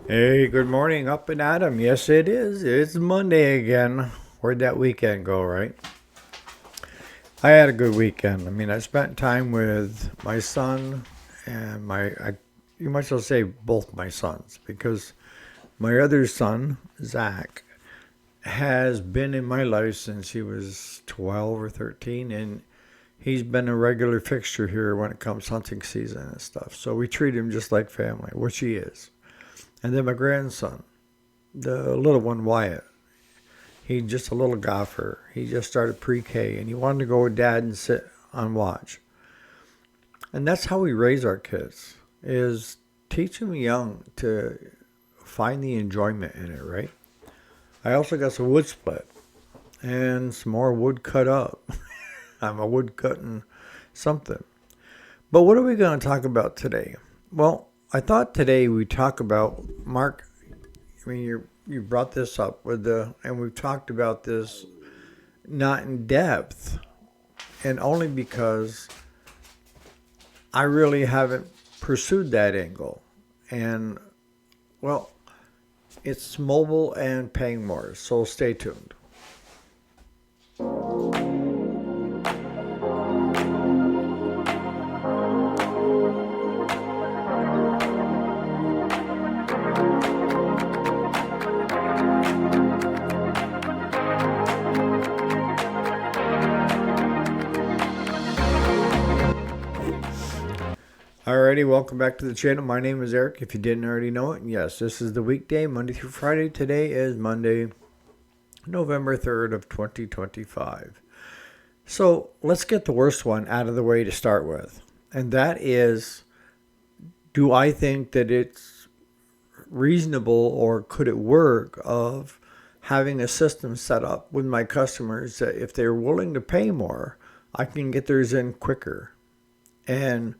Hey, good morning, up and Adam. Yes, it is. It's Monday again. Where'd that weekend go, right? I had a good weekend. I mean, I spent time with my son and you might as well say both my sons, because my other son, Zach, has been in my life since he was 12 or 13, and he's been a regular fixture here when it comes hunting season and stuff. So we treat him just like family, which he is. And then my grandson, the little one, Wyatt. He's just a little golfer. He just started pre-K and he wanted to go with dad and sit on watch. And that's how we raise our kids, is teach them young to find the enjoyment in it, right? I also got some wood split and some more wood cut up. I'm a wood cutting something. But what are we going to talk about today? Well, I thought today we'd talk about Mark. I mean, you brought this up and we've talked about this not in depth, and only because I really haven't pursued that angle. And well, it's mobile and paying more, so stay tuned. Alrighty, welcome back to the channel. My name is Eric, if you didn't already know it. And yes, this is the weekday, Monday through Friday. Today is Monday, November 3rd of 2025. So let's get the worst one out of the way to start with. And that is, do I think that it's reasonable, or could it work, of having a system set up with my customers that if they're willing to pay more, I can get theirs in quicker? And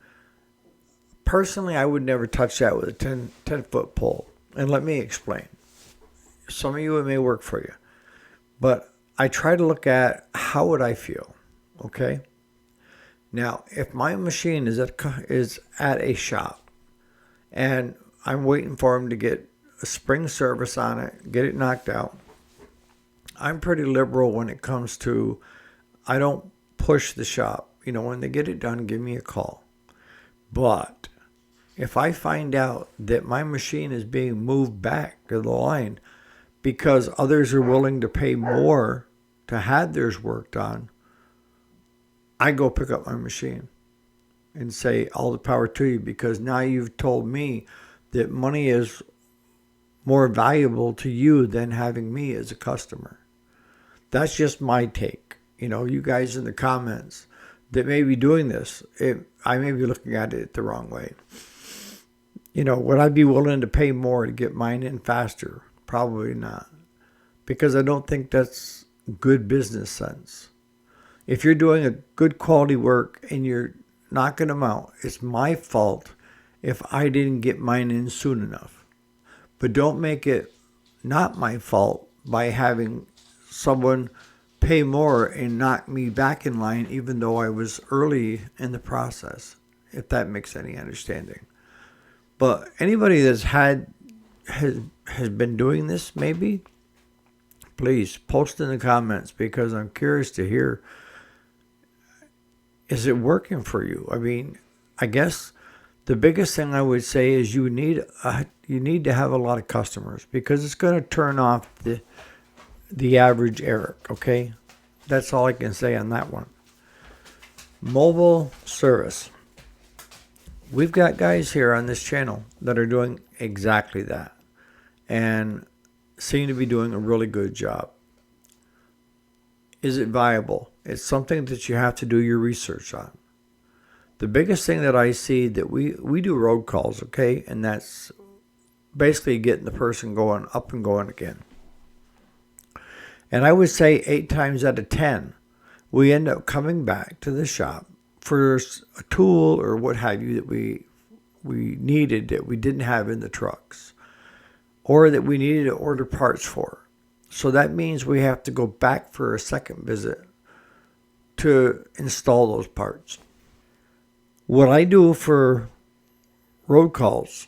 personally, I would never touch that with a 10-foot pole. And let me explain. Some of you, it may work for you. But I try to look at how would I feel, okay? Now, if my machine is at a shop and I'm waiting for them to get a spring service on it, get it knocked out, I'm pretty liberal when it comes to, I don't push the shop. When they get it done, give me a call. But if I find out that my machine is being moved back to the line because others are willing to pay more to have theirs worked on, I go pick up my machine and say, all the power to you, because now you've told me that money is more valuable to you than having me as a customer. That's just my take. You guys in the comments that may be doing this, I may be looking at it the wrong way. Would I be willing to pay more to get mine in faster? Probably not, because I don't think that's good business sense. If you're doing a good quality work and you're knocking them out, it's my fault if I didn't get mine in soon enough. But don't make it not my fault by having someone pay more and knock me back in line, even though I was early in the process, if that makes any understanding. But anybody has been doing this, maybe, please post in the comments, because I'm curious to hear, is it working for you? I mean, I guess the biggest thing I would say is you need to have a lot of customers, because it's going to turn off the average Eric, okay? That's all I can say on that one. Mobile service. We've got guys here on this channel that are doing exactly that and seem to be doing a really good job. Is it viable? It's something that you have to do your research on. The biggest thing that I see, that we do road calls, okay? And that's basically getting the person going up and going again. And I would say 8 times out of 10, we end up coming back to the shop for a tool or what have you that we needed that we didn't have in the trucks, or that we needed to order parts for. So that means we have to go back for a second visit to install those parts. What I do for road calls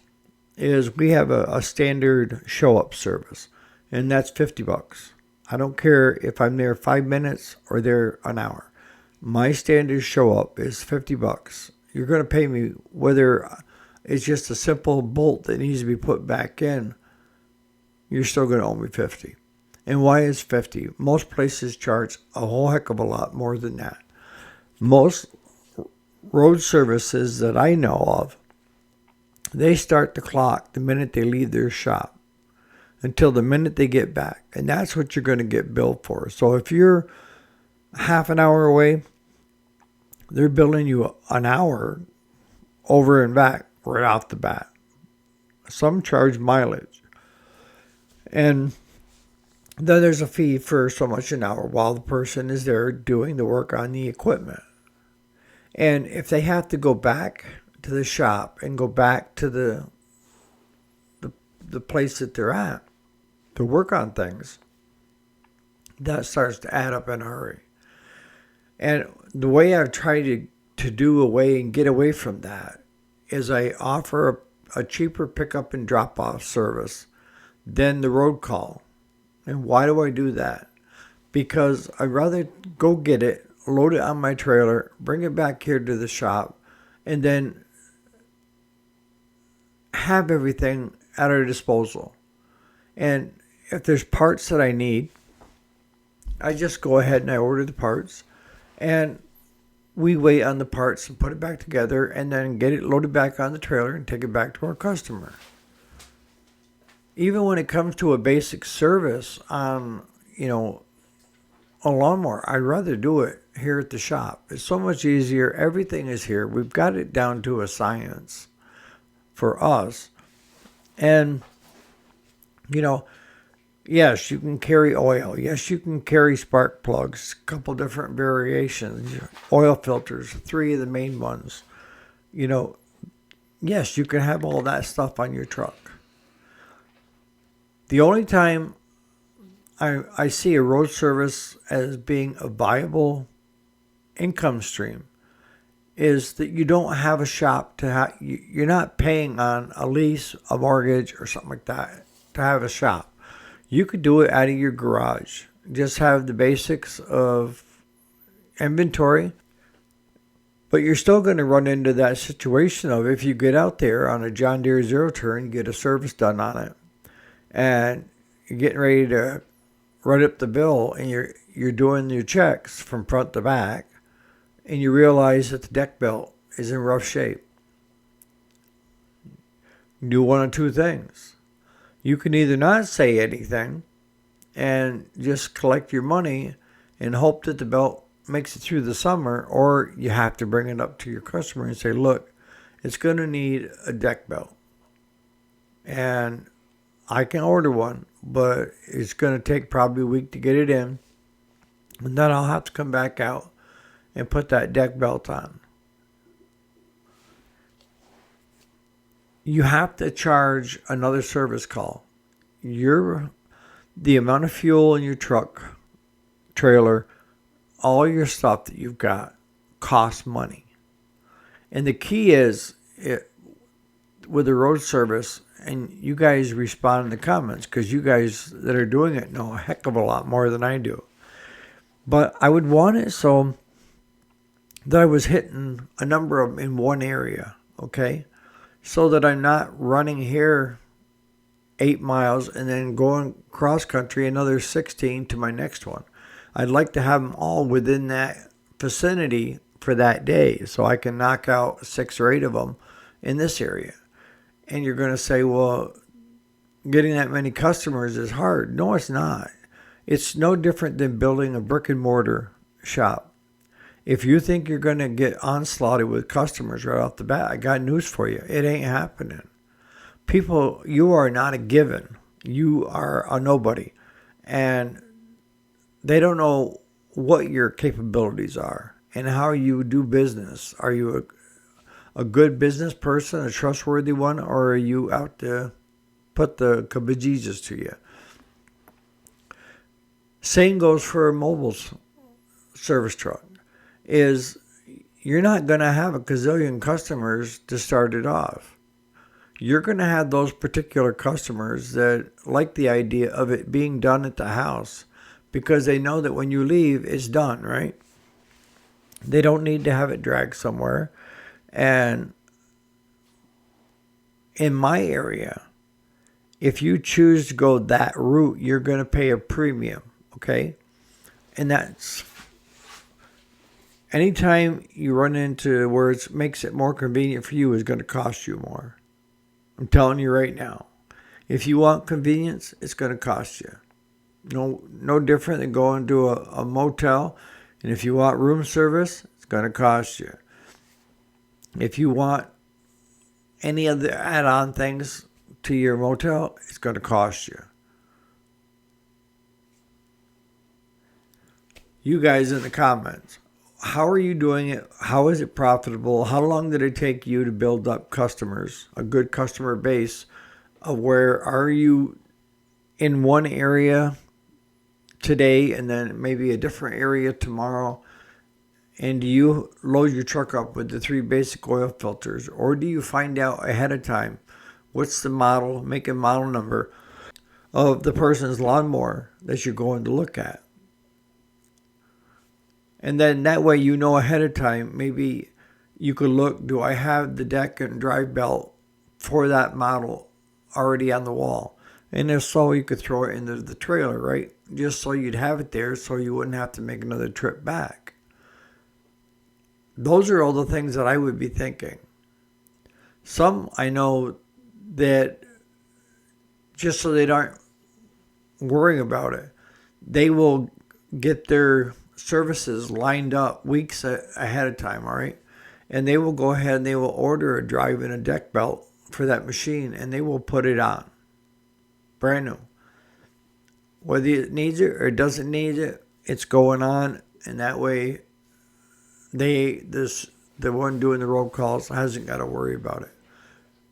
is we have a standard show up service, and that's $50. I don't care if I'm there 5 minutes or there an hour. My standard show up is $50. You're going to pay me whether it's just a simple bolt that needs to be put back in. You're still going to owe me 50. And why is 50? Most places charge a whole heck of a lot more than that. Most road services that I know of, they start the clock the minute they leave their shop until the minute they get back. And that's what you're going to get billed for. So if you're half an hour away, they're billing you an hour over and back right off the bat. Some charge mileage. And then there's a fee for so much an hour while the person is there doing the work on the equipment. And if they have to go back to the shop and go back to the place that they're at to work on things, that starts to add up in a hurry. And the way I've tried to do away and get away from that is I offer a cheaper pickup and drop off service than the road call. And why do I do that? Because I'd rather go get it, load it on my trailer, bring it back here to the shop, and then have everything at our disposal. And if there's parts that I need, I just go ahead and I order the parts, and we wait on the parts and put it back together and then get it loaded back on the trailer and take it back to our customer. Even when it comes to a basic service on, a lawnmower, I'd rather do it here at the shop. It's so much easier. Everything is here. We've got it down to a science for us. And, yes, you can carry oil. Yes, you can carry spark plugs, a couple different variations, oil filters, 3 of the main ones. Yes, you can have all that stuff on your truck. The only time I see a road service as being a viable income stream is that you don't have a shop to have. You're not paying on a lease, a mortgage, or something like that to have a shop. You could do it out of your garage. Just have the basics of inventory. But you're still going to run into that situation of if you get out there on a John Deere zero turn, get a service done on it, and you're getting ready to write up the bill, and you're doing your checks from front to back, and you realize that the deck belt is in rough shape. Do one of two things. You can either not say anything and just collect your money and hope that the belt makes it through the summer, or you have to bring it up to your customer and say, look, it's going to need a deck belt. And I can order one, but it's going to take probably a week to get it in. And then I'll have to come back out and put that deck belt on. You have to charge another service call. The amount of fuel in your truck, trailer, all your stuff that you've got costs money. And the key is, with the road service, and you guys respond in the comments because you guys that are doing it know a heck of a lot more than I do. But I would want it so that I was hitting a number of them in one area, okay? So that I'm not running here 8 miles and then going cross country another 16 to my next one. I'd like to have them all within that vicinity for that day so I can knock out 6 or 8 of them in this area. And you're going to say, well, getting that many customers is hard. No, it's not. It's no different than building a brick and mortar shop. If you think you're going to get onslaughted with customers right off the bat, I got news for you. It ain't happening. People, you are not a given. You are a nobody. And they don't know what your capabilities are and how you do business. Are you a good business person, a trustworthy one, or are you out to put the kabejesus to you? Same goes for a mobile service truck. Is you're not going to have a gazillion customers to start it off. you're going to have those particular customers that like the idea of it being done at the house because they know that when you leave, it's done, right? They don't need to have it dragged somewhere. And in my area, if you choose to go that route, you're going to pay a premium, okay? And that's anytime you run into where it makes it more convenient for you is going to cost you more. I'm telling you right now. If you want convenience, it's going to cost you. No different than going to a motel. And if you want room service, it's going to cost you. If you want any other add-on things to your motel, it's going to cost you. You guys in the comments, how are you doing it? How is it profitable? How long did it take you to build up customers, a good customer base? Of where are you in one area today and then maybe a different area tomorrow? And do you load your truck up with the 3 basic oil filters? Or do you find out ahead of time what's the model, make and model number of the person's lawnmower that you're going to look at? And then that way you know ahead of time, maybe you could look, do I have the deck and drive belt for that model already on the wall? And if so, you could throw it into the trailer, right? Just so you'd have it there so you wouldn't have to make another trip back. Those are all the things that I would be thinking. Some I know that just so they aren't worrying about it, they will get their services lined up weeks ahead of time, all right? And they will go ahead and they will order a drive and a deck belt for that machine and they will put it on. Brand new. Whether it needs it or it doesn't need it, it's going on, and that way the one doing the road calls hasn't got to worry about it.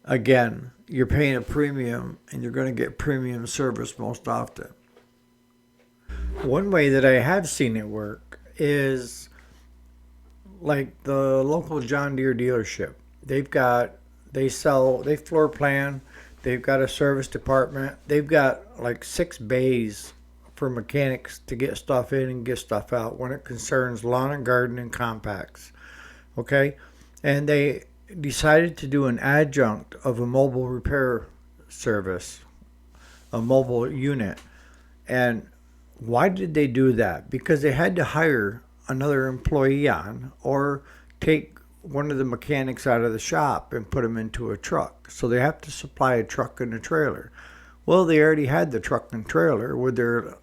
Again, you're paying a premium and you're going to get premium service most often. One way that I have seen it work is like the local John Deere dealership. They floor plan, they've got a service department, they've got like 6 bays for mechanics to get stuff in and get stuff out when it concerns lawn and garden and compacts. Okay? And they decided to do an adjunct of a mobile repair service, a mobile unit. And why did they do that? Because they had to hire another employee on or take one of the mechanics out of the shop and put them into a truck. So they have to supply a truck and a trailer. Well, they already had the truck and trailer with their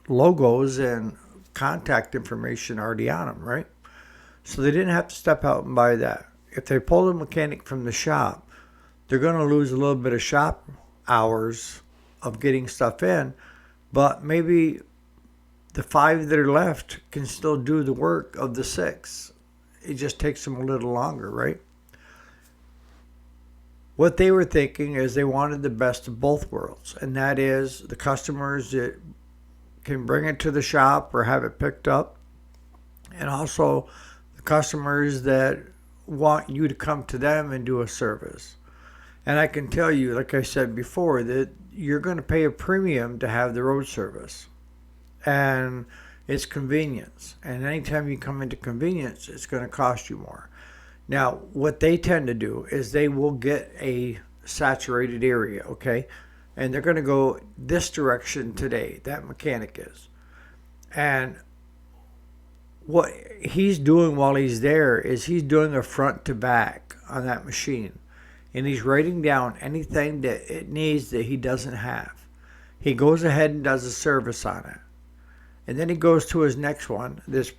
logos and contact information already on them, right? So they didn't have to step out and buy that. If they pull a mechanic from the shop, they're going to lose a little bit of shop hours of getting stuff in, but maybe the 5 that are left can still do the work of the 6. It just takes them a little longer, right? What they were thinking is they wanted the best of both worlds, and that is the customers that can bring it to the shop or have it picked up, and also the customers that want you to come to them and do a service. And I can tell you, like I said before, that you're going to pay a premium to have the road service. And it's convenience. And anytime you come into convenience, it's going to cost you more. Now, what they tend to do is they will get a saturated area, okay? And they're going to go this direction today, that mechanic is. And what he's doing while he's there is he's doing a front to back on that machine. And he's writing down anything that it needs that he doesn't have. He goes ahead and does a service on it. And then he goes to his next one. This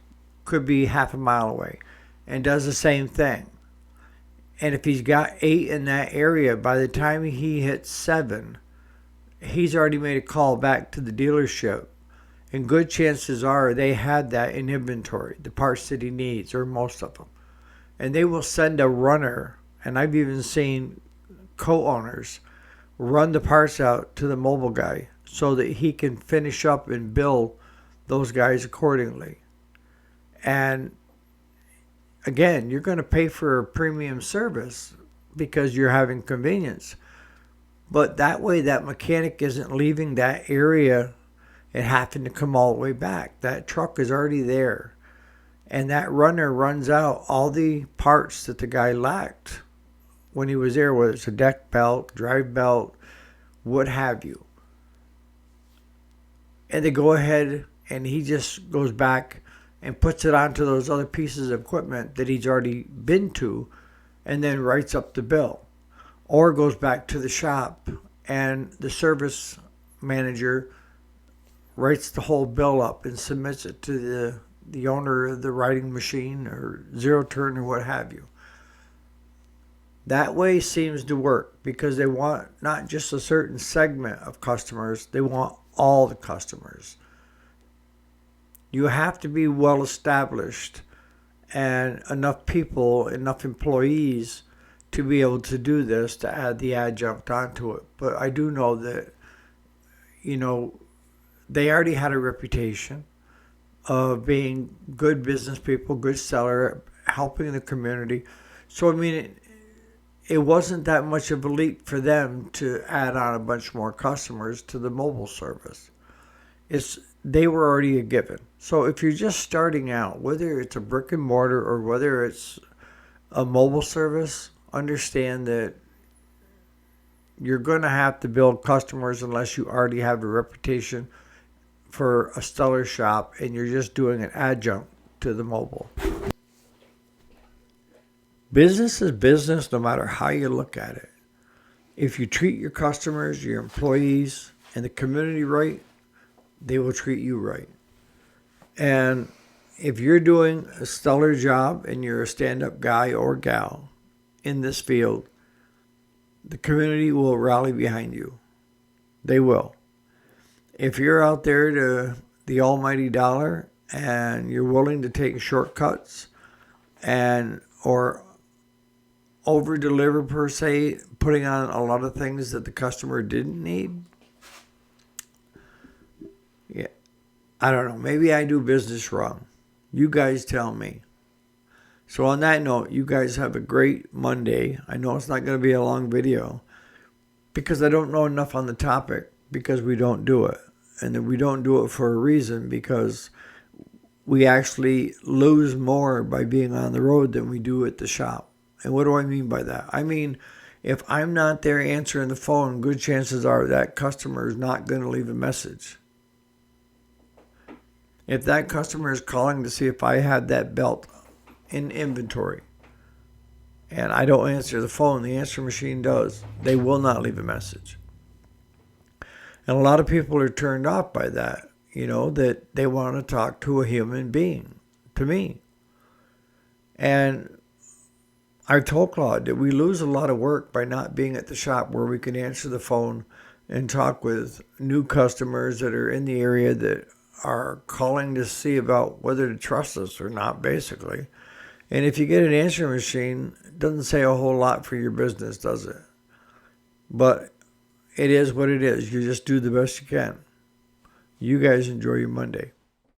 could be half a mile away. And does the same thing. And if he's got 8 in that area, by the time he hits 7, he's already made a call back to the dealership. And good chances are they had that in inventory, the parts that he needs, or most of them. And they will send a runner. And I've even seen co-owners run the parts out to the mobile guy so that he can finish up and bill those guys accordingly. And again, you're going to pay for a premium service, because you're having convenience. But that way, that mechanic isn't leaving that area and having to come all the way back. That truck is already there. And that runner runs out all the parts that the guy lacked when he was there, whether it's a deck belt, drive belt, what have you. And they go ahead and he just goes back and puts it onto those other pieces of equipment that he's already been to and then writes up the bill. Or goes back to the shop and the service manager writes the whole bill up and submits it to the owner of the writing machine or zero turn or what have you. That way seems to work because they want not just a certain segment of customers, they want all the customers. You have to be well established and enough people, enough employees to be able to do this, to add the adjunct onto it. But I do know that, they already had a reputation of being good business people, good seller, helping the community. So, it wasn't that much of a leap for them to add on a bunch more customers to the mobile service. They were already a given. So if you're just starting out, whether it's a brick and mortar or whether it's a mobile service, understand that you're going to have to build customers unless you already have a reputation for a stellar shop and you're just doing an adjunct to the mobile. Business is business no matter how you look at it. If you treat your customers, your employees, and the community right, they will treat you right. And if you're doing a stellar job and you're a stand-up guy or gal in this field, the community will rally behind you. They will. If you're out there to the almighty dollar and you're willing to take shortcuts or over deliver per se, putting on a lot of things that the customer didn't need, yeah, I don't know. Maybe I do business wrong. You guys tell me. So on that note, you guys have a great Monday. I know it's not going to be a long video because I don't know enough on the topic because we don't do it. And then we don't do it for a reason because we actually lose more by being on the road than we do at the shop. And what do I mean by that? I mean, if I'm not there answering the phone, good chances are that customer is not going to leave a message. If that customer is calling to see if I had that belt in inventory and I don't answer the phone, the answer machine does, they will not leave a message. And a lot of people are turned off by that, that they want to talk to a human being, to me. And I've told Claude that we lose a lot of work by not being at the shop where we can answer the phone and talk with new customers that are in the area that are calling to see about whether to trust us or not, basically. And if you get an answering machine, it doesn't say a whole lot for your business, does it? But it is what it is. You just do the best you can. You guys enjoy your Monday.